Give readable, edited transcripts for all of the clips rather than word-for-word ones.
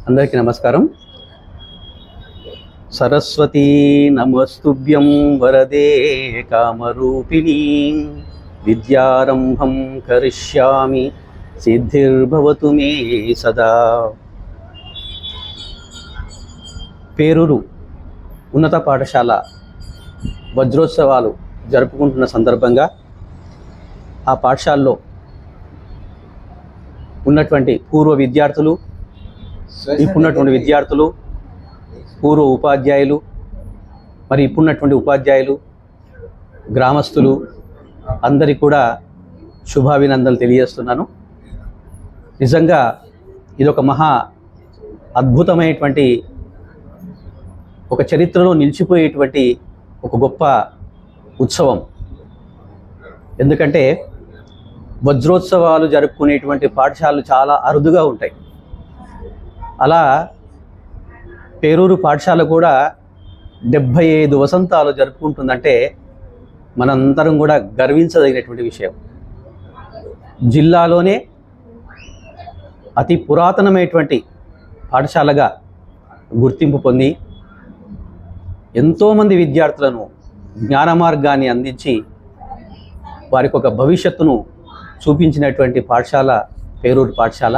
అందరికీ నమస్కారం. సరస్వతీ నమస్తుభ్యం వరదే కామరూపిణీ విద్యారంభం కరిష్యామి సిద్ధిర్భవతు మే సదా. పేరూరు ఉన్నత పాఠశాల వజ్రోత్సవాలు జరుపుకుంటున్న సందర్భంగా ఆ పాఠశాలలో ఉన్నటువంటి పూర్వ విద్యార్థులు, ఇప్పుడున్నటువంటి విద్యార్థులు, పూర్వ ఉపాధ్యాయులు, మరి ఇప్పుడున్నటువంటి ఉపాధ్యాయులు, గ్రామస్తులు అందరికీ కూడా శుభాభినందనలు తెలియజేస్తున్నాను. నిజంగా ఇదొక మహా అద్భుతమైనటువంటి, ఒక చరిత్రలో నిలిచిపోయేటువంటి ఒక గొప్ప ఉత్సవం. ఎందుకంటే వజ్రోత్సవాలు జరుపుకునేటువంటి పాఠశాలలు చాలా అరుదుగా ఉంటాయి. అలా పేరూరు పాఠశాల కూడా 75 వసంతాలు జరుపుకుంటుందంటే మనందరం కూడా గర్వించదగినటువంటి విషయం. జిల్లాలోనే అతి పురాతనమైనటువంటి పాఠశాలగా గుర్తింపు పొంది ఎంతోమంది విద్యార్థులను జ్ఞాన మార్గాన్ని అందించి వారికి ఒక భవిష్యత్తును చూపించినటువంటి పాఠశాల పేరూరు పాఠశాల.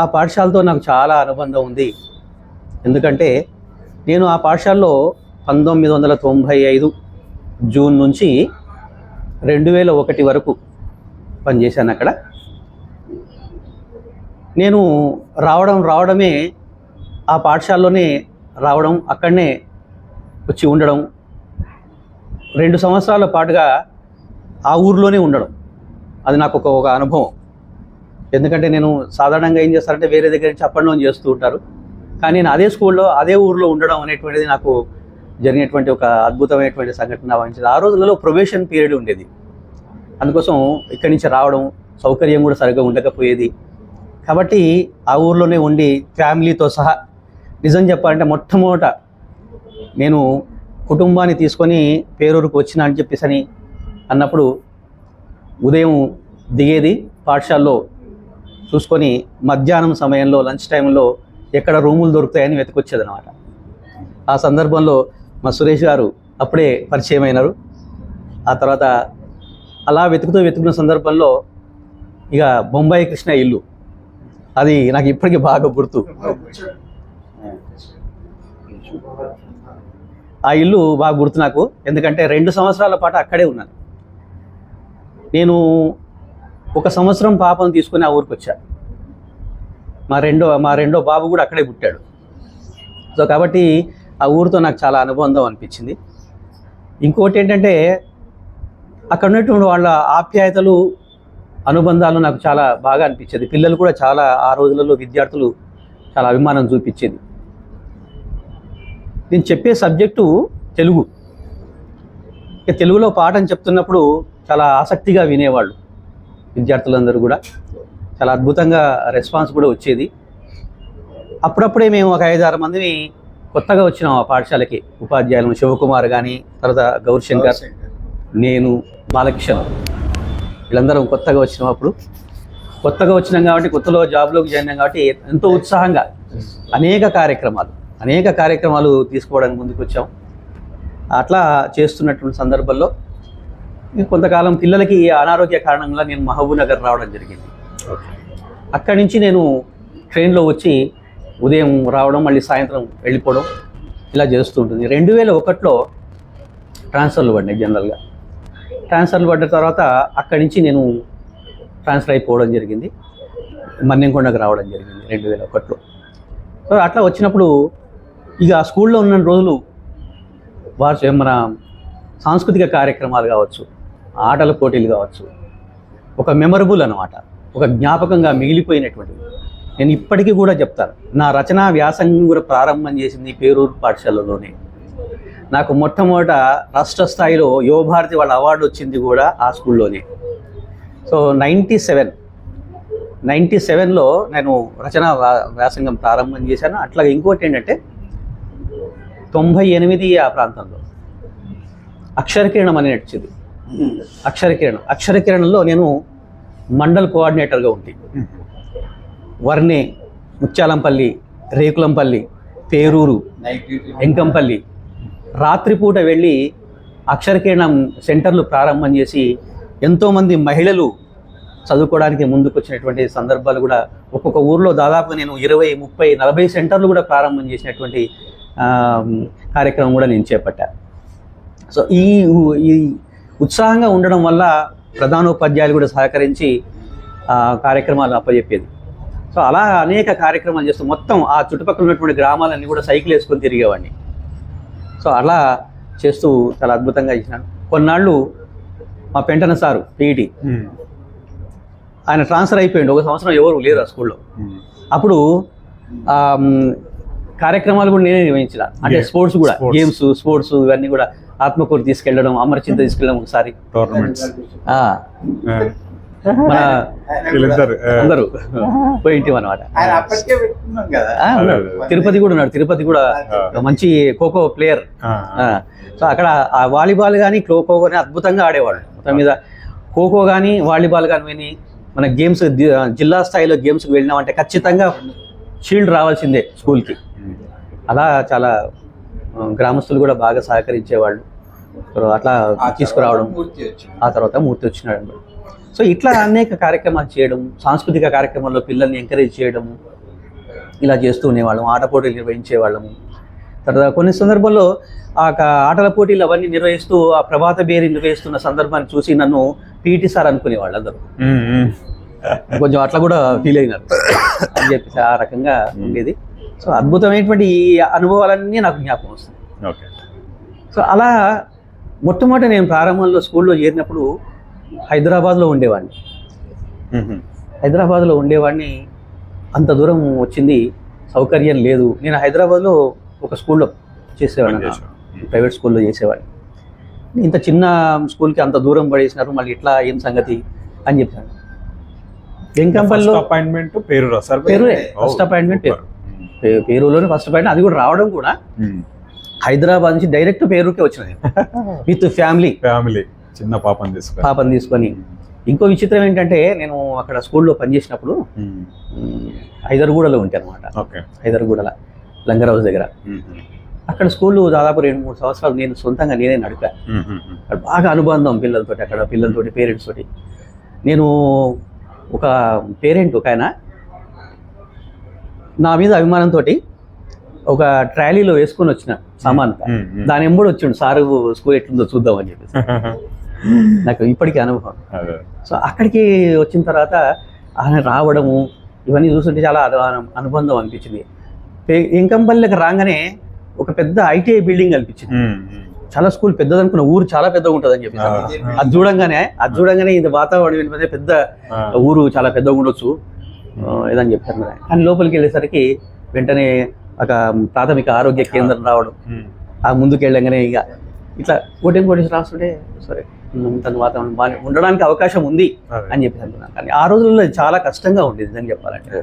ఆ పాఠశాలతో నాకు చాలా అనుబంధం ఉంది. ఎందుకంటే నేను ఆ పాఠశాలలో 1995 జూన్ నుంచి 2001 వరకు పనిచేశాను. అక్కడ నేను రావడమే ఆ పాఠశాలలోనే రావడం, అక్కడనే వచ్చి ఉండడం, 2 సంవత్సరాల పాటుగా ఆ ఊరిలోనే ఉండడం, అది నాకు ఒక అనుభవం. ఎందుకంటే నేను సాధారణంగా ఏం చేస్తానంటే వేరే దగ్గర నుంచి అప్ అండ్ డౌన్ చేస్తూ ఉంటారు, కానీ నేను అదే స్కూల్లో అదే ఊరిలో ఉండడం అనేటువంటిది నాకు జరిగినటువంటి ఒక అద్భుతమైనటువంటి సంఘటన వహించింది. ఆ రోజులలో ప్రొబేషన్ పీరియడ్ ఉండేది, అందుకోసం ఇక్కడి నుంచి రావడం సౌకర్యం కూడా సరిగ్గా ఉండకపోయేది. కాబట్టి ఆ ఊరిలోనే ఉండి ఫ్యామిలీతో సహా, నిజం చెప్పాలంటే మొట్టమొదట నేను కుటుంబాన్ని తీసుకొని పేరూరుకు వచ్చినా అని చెప్పేసి అన్నప్పుడు ఉదయం దిగేది పాఠశాలలో చూసుకొని మధ్యాహ్నం సమయంలో లంచ్ టైంలో ఎక్కడ రూములు దొరుకుతాయని వెతికొచ్చేది అనమాట. ఆ సందర్భంలో మా సురేష్ గారు అప్పుడే పరిచయం అయినారు. ఆ తర్వాత అలా వెతుకుతున్న సందర్భంలో ఇక బొంబాయి కృష్ణ ఇల్లు, అది నాకు ఇప్పటికీ బాగా గుర్తు. ఆ ఇల్లు బాగా గుర్తు నాకు, ఎందుకంటే 2 సంవత్సరాల పాటు అక్కడే ఉన్నాను. నేను 1 సంవత్సరం పాపను తీసుకుని ఆ ఊరికి వచ్చాను. మా రెండో బాబు కూడా అక్కడే పుట్టాడు. సో కాబట్టి ఆ ఊరితో నాకు చాలా అనుబంధం అనిపించింది. ఇంకోటి ఏంటంటే అక్కడ ఉన్నటువంటి వాళ్ళ ఆప్యాయతలు, అనుబంధాలు నాకు చాలా బాగా అనిపించేది. పిల్లలు కూడా చాలా, ఆ రోజులలో విద్యార్థులు చాలా అభిమానం చూపించేది. నేను చెప్పే సబ్జెక్టు తెలుగు. ఇక తెలుగులో పాఠం చెప్తున్నప్పుడు చాలా ఆసక్తిగా వినేవాళ్ళు విద్యార్థులందరూ కూడా. చాలా అద్భుతంగా రెస్పాన్స్ కూడా వచ్చేది. అప్పుడప్పుడే మేము ఒక 5-6 మందిని కొత్తగా వచ్చినాం ఆ పాఠశాలకి. ఉపాధ్యాయులు శివకుమార్ కానీ, తర్వాత గౌరీశంకర్, నేను, బాలకిషన్, వీళ్ళందరం కొత్తగా వచ్చినాం. అప్పుడు కొత్తగా వచ్చినాం కాబట్టి, కొత్తలో జాబ్లోకి జాయిన్ అయ్యాం కాబట్టి ఎంతో ఉత్సాహంగా అనేక కార్యక్రమాలు తీసుకోవడానికి ముందుకు వచ్చాం. అట్లా చేస్తున్నటువంటి సందర్భంలో కొంతకాలం పిల్లలకి అనారోగ్య కారణంగా నేను మహబూబ్ నగర్ రావడం జరిగింది. అక్కడి నుంచి నేను ట్రైన్లో వచ్చి ఉదయం రావడం, మళ్ళీ సాయంత్రం వెళ్ళిపోవడం, ఇలా చేస్తూ ఉంటుంది. 2001లో ట్రాన్స్ఫర్లు పడినాయి. జనరల్గా ట్రాన్స్ఫర్లు పడ్డ తర్వాత అక్కడి నుంచి నేను ట్రాన్స్ఫర్ అయిపోవడం జరిగింది, మన్నెంకొండకు రావడం జరిగింది 2001లో. సో అట్లా వచ్చినప్పుడు ఇక ఆ స్కూల్లో ఉన్న రోజులు వారు మన సాంస్కృతిక కార్యక్రమాలు కావచ్చు, ఆటల పోటీలు కావచ్చు, ఒక మెమరబుల్ అన్నమాట, ఒక జ్ఞాపకంగా మిగిలిపోయినటువంటిది. నేను ఇప్పటికీ కూడా చెప్తాను, నా రచనా వ్యాసంగం కూడా ప్రారంభం చేసింది పేరూరు పాఠశాలలోనే. నాకు మొట్టమొదట రాష్ట్ర స్థాయిలో యువభారతి వాళ్ళ అవార్డు వచ్చింది కూడా ఆ స్కూల్లోనే. సో 97లో నేను రచనా వ్యాసంగం ప్రారంభం చేశాను. అట్లాగే ఇంకోటి ఏంటంటే 98 ఆ ప్రాంతంలో అక్షరకిరణం అని నడిచింది. అక్షరకిరణంలో నేను మండల్ కోఆర్డినేటర్గా ఉంది. వర్నే, ముత్యాలంపల్లి, రేకులంపల్లి, పేరూరు, ఎంకంపల్లి రాత్రిపూట వెళ్ళి అక్షరకిరణం సెంటర్లు ప్రారంభం చేసి ఎంతోమంది మహిళలు చదువుకోవడానికి ముందుకు వచ్చినటువంటి సందర్భాలు కూడా ఒక్కొక్క ఊర్లో దాదాపు నేను 20, 30, 40 సెంటర్లు కూడా ప్రారంభం చేసినటువంటి కార్యక్రమం కూడా నేను చేపట్టా. సో ఈ ఉత్సాహంగా ఉండడం వల్ల ప్రధానోపాధ్యాయులు కూడా సహకరించి కార్యక్రమాలు అప్పచెప్పేది. సో అలా అనేక కార్యక్రమాలు చేస్తూ మొత్తం ఆ చుట్టుపక్కల ఉన్నటువంటి గ్రామాలన్నీ కూడా సైకిల్ వేసుకొని తిరిగేవాడిని. సో అలా చేస్తూ చాలా అద్భుతంగా ఇచ్చినాను. కొన్నాళ్ళు మా పెంటన సారు పీఈటీ ఆయన ట్రాన్స్ఫర్ అయిపోయింది. 1 సంవత్సరం ఎవరు లేరు ఆ స్కూల్లో. అప్పుడు కార్యక్రమాలు కూడా నేనే నిర్వహించిన, అంటే స్పోర్ట్స్ కూడా, గేమ్స్, స్పోర్ట్స్ ఇవన్నీ కూడా ఆత్మకూరు తీసుకెళ్ళడం, అమరచింత తీసుకెళ్ళడం, ఒకసారి టోర్నమెంట్స్ మన అందరూ పోయింటివి అనమాట. తిరుపతి కూడా ఉన్నాడు, తిరుపతి కూడా మంచి ఖోఖో ప్లేయర్. సో అక్కడ ఆ వాలీబాల్ కానీ ఖోఖో కానీ అద్భుతంగా ఆడేవాళ్ళు. మొత్తం మీద ఖోఖో కానీ వాలీబాల్ కానీ మన గేమ్స్ జిల్లా స్థాయిలో గేమ్స్కి వెళ్ళినామంటే ఖచ్చితంగా షీల్డ్ రావాల్సిందే స్కూల్కి. అలా చాలా గ్రామస్తులు కూడా బాగా సహకరించేవాళ్ళు. అట్లా తీసుకురావడం, ఆ తర్వాత మూర్తి వచ్చినాడు. సో ఇట్లా అనేక కార్యక్రమాలు చేయడం, సాంస్కృతిక కార్యక్రమాల్లో పిల్లల్ని ఎంకరేజ్ చేయడము, ఇలా చేస్తూ ఉండేవాళ్ళం. ఆట పోటీలు నిర్వహించేవాళ్ళము. తర్వాత కొన్ని సందర్భాల్లో ఆ ఆటల పోటీలు అవన్నీ నిర్వహిస్తూ ఆ ప్రభాత బేరి నిర్వహిస్తున్న సందర్భాన్ని చూసి నన్ను పీటీ సార్ అనుకునేవాళ్ళు అందరూ. కొంచెం అట్లా కూడా ఫీల్ అయినారు అని చెప్పేసి ఆ రకంగా ఉండేది. సో అద్భుతమైనటువంటి ఈ అనుభవాలన్నీ నాకు జ్ఞాపకం వస్తుంది. ఓకే. సో అలా మొట్టమొదటి నేను ప్రారంభంలో స్కూల్లో చేరినప్పుడు హైదరాబాద్లో ఉండేవాడిని. అంత దూరం వచ్చింది, సౌకర్యం లేదు. నేను హైదరాబాద్లో ఒక స్కూల్లో చేసేవాడిని, ప్రైవేట్ స్కూల్లో చేసేవాడిని. ఇంత చిన్న స్కూల్కి అంత దూరం పడేసినారు, మళ్ళీ ఇట్లా ఏం సంగతి అని చెప్పాను. వెంకంపల్లిలో అపాయింట్మెంట్ పేరూరే ఫస్ట్ అపాయింట్మెంట్, పేరూరులోనే ఫస్ట్ అపాయింట్మెంట్. అది కూడా రావడం కూడా హైదరాబాద్ నుంచి డైరెక్ట్ పేరూరుకే వచ్చినది విత్ ఫ్యామిలీ చిన్న పాపని తీసుకొని. ఇంకో విచిత్రం ఏంటంటే, నేను అక్కడ స్కూల్లో పనిచేసినప్పుడు హైదర్గూడలో ఉంటాయి అనమాట. హైదర్గూడలో లంగర్ హౌస్ దగ్గర. అక్కడ స్కూల్ దాదాపు 2-3 సంవత్సరాలు నేను సొంతంగా నేనే నడిపా. అక్కడ బాగా అనుబంధం పిల్లలతోటి, అక్కడ పిల్లలతోటి, పేరెంట్స్ తోటి. నేను ఒక పేరెంట్ ఒక ఆయన నా మీద అభిమానంతో ఒక ట్రాలీలో వేసుకొని వచ్చిన సామాన్, దాని ఎంబడి వచ్చిండు, సారు స్కూల్ ఎట్లుందో చూద్దాం అని చెప్పేసి. నాకు ఇప్పటికీ అనుభవం. సో అక్కడికి వచ్చిన తర్వాత ఆయన రావడము ఇవన్నీ చూస్తుంటే చాలా అనుబంధం అనిపించింది. ఎంకంపల్లికి రాగానే ఒక పెద్ద ఐటీఐ బిల్డింగ్ అనిపించింది. చాలా స్కూల్ పెద్దదనుకున్న, ఊరు చాలా పెద్దగా ఉంటుంది అని చెప్పి అది చూడంగానే ఇది వాతావరణం పెద్ద ఊరు చాలా పెద్దగా ఉండొచ్చు ఏదని చెప్పారు. కానీ లోపలికి వెళ్ళేసరికి వెంటనే ఒక ప్రాథమిక ఆరోగ్య కేంద్రం రావడం, ఆ ముందుకు వెళ్ళగానే ఇక ఇట్లా కోటేసి రాస్తుంటే సరే తన వాతావరణం బాగా ఉండడానికి అవకాశం ఉంది అని చెప్పి అనుకున్నాను. కానీ ఆ రోజుల్లో చాలా కష్టంగా ఉండేది అని చెప్పాలంటే.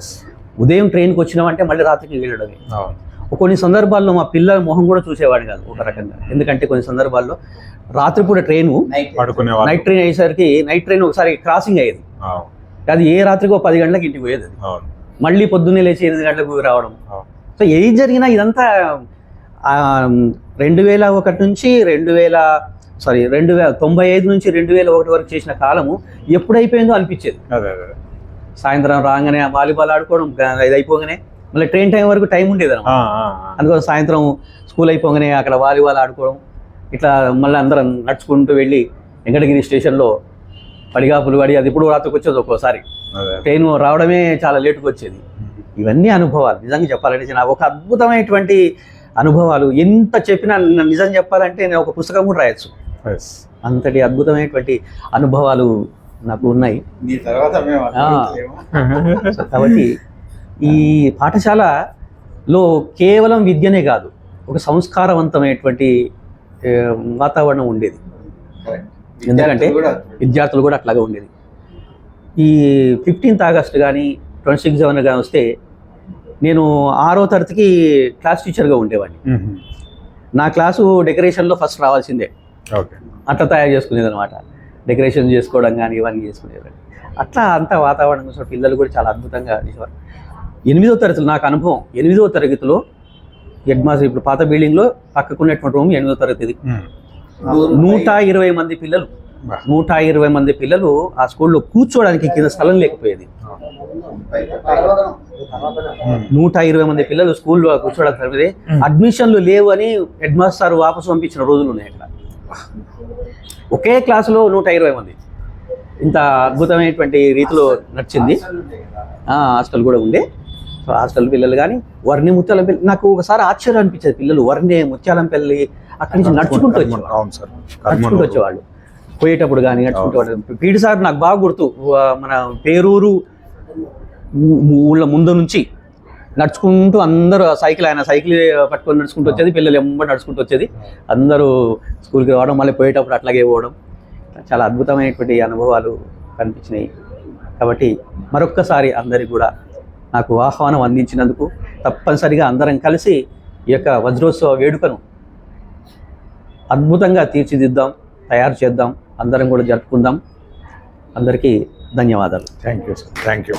ఉదయం ట్రైన్కి వచ్చినామంటే మళ్ళీ రాత్రికి వెళ్ళడమే. కొన్ని సందర్భాల్లో మా పిల్లల మొహం కూడా చూసేవాడు కాదు ఒక రకంగా. ఎందుకంటే కొన్ని సందర్భాల్లో రాత్రిపూట ట్రైను, నైట్ ట్రైన్ అయ్యేసరికి నైట్ ట్రైన్ ఒకసారి క్రాసింగ్ అయ్యేది. అది ఏ రాత్రికో 10 గంటలకు ఇంటికి పోయేది. మళ్ళీ పొద్దున్నే లేచి 8 గంటలకు రావడం. సో ఏది జరిగినా ఇదంతా 2001 నుంచి 1995 నుంచి 2001 వరకు చేసిన కాలము ఎప్పుడైపోయిందో అనిపించేది. సాయంత్రం రాగానే వాలీబాల్ ఆడుకోవడం, ఇది అయిపోగానే మళ్ళీ ట్రైన్ టైం వరకు టైం ఉండేది అన్నమాట. అందుకోసం సాయంత్రం స్కూల్ అయిపోగానే అక్కడ వాలీబాల్ ఆడుకోవడం, ఇట్లా మళ్ళీ అందరం నడుచుకుంటూ వెళ్ళి వెంకటగిరి స్టేషన్లో పడిగాపులు పడి, అది ఇప్పుడు రాత్రికి వచ్చేది, ఒక్కోసారి ట్రైన్ రావడమే చాలా లేటుకు వచ్చేది. ఇవన్నీ అనుభవాలు నిజంగా చెప్పాలంటే నాకు ఒక అద్భుతమైనటువంటి అనుభవాలు. ఎంత చెప్పినా నిజం చెప్పాలంటే నేను ఒక పుస్తకం కూడా రాయొచ్చు, అంతటి అద్భుతమైనటువంటి అనుభవాలు నాకు ఉన్నాయి. కాబట్టి ఈ పాఠశాలలో కేవలం విద్యనే కాదు, ఒక సంస్కారవంతమైనటువంటి వాతావరణం ఉండేది. ఎందుకంటే విద్యార్థులు కూడా అట్లాగే ఉండేది. ఈ 15th ఆగస్ట్ కానీ 26 జనవరి కానీ వస్తే నేను 6వ తరగతికి క్లాస్ టీచర్గా ఉండేవాడిని. నా క్లాసు డెకరేషన్లో ఫస్ట్ రావాల్సిందే, అట్లా తయారు చేసుకునేది అనమాట. డెకరేషన్ చేసుకోవడం కానీ ఇవన్నీ చేసుకునేవారు. అట్లా అంతా వాతావరణం కోసం పిల్లలు కూడా చాలా అద్భుతంగా చేసేవారు. 8వ తరగతిలో నాకు అనుభవం, 8వ తరగతిలో హెడ్ మాస్టర్ ఇప్పుడు పాత బిల్డింగ్లో పక్కకున్నటువంటి రూమ్ 8వ తరగతిది. 120 మంది పిల్లలు, 120 మంది పిల్లలు ఆ స్కూల్లో కూర్చోవడానికి కింద స్థలం లేకపోయేది. 120 మంది పిల్లలు స్కూల్లో కూర్చోవడానికి అడ్మిషన్లు లేవు అని హెడ్ మాస్టర్ వాపసు పంపించిన రోజులు ఉన్నాయి అక్కడ. ఒకే క్లాసులో 120 మంది. ఇంత అద్భుతమైనటువంటి రీతిలో నడిచింది. హాస్టల్ కూడా ఉండే. సో హాస్టల్ పిల్లలు కానీ వర్ణి ముత్యాలంపల్లి, నాకు ఒకసారి ఆశ్చర్యం అనిపించేది. పిల్లలు వర్ణి ముత్యాలంపల్లి అక్కడి నుంచి నడుచుకుంటూ వచ్చేవాళ్ళు. పోయేటప్పుడు కానీ నడుచుకుంటూ. పీడి సార్ నాకు బాగా గుర్తు, మన పేరూరు ఊళ్ళ ముందు నుంచి నడుచుకుంటూ అందరూ ఆయన సైకిల్ పట్టుకొని నడుచుకుంటూ వచ్చేది, పిల్లలు ఎంబడి నడుచుకుంటూ వచ్చేది, అందరూ స్కూల్కి రావడం, మళ్ళీ పోయేటప్పుడు అట్లాగే పోవడం. చాలా అద్భుతమైనటువంటి అనుభవాలు కనిపించినాయి. కాబట్టి మరొక్కసారి అందరికీ కూడా నాకు ఆహ్వానం అందించినందుకు తప్పనిసరిగా అందరం కలిసి ఈ యొక్క వజ్రోత్సవ వేడుకను అద్భుతంగా తీర్చిదిద్దాం, తయారు చేద్దాం, అందరం కూడా జరుపుకుందాం. అందరికీ ధన్యవాదాలు. Thank you sir. Thank you.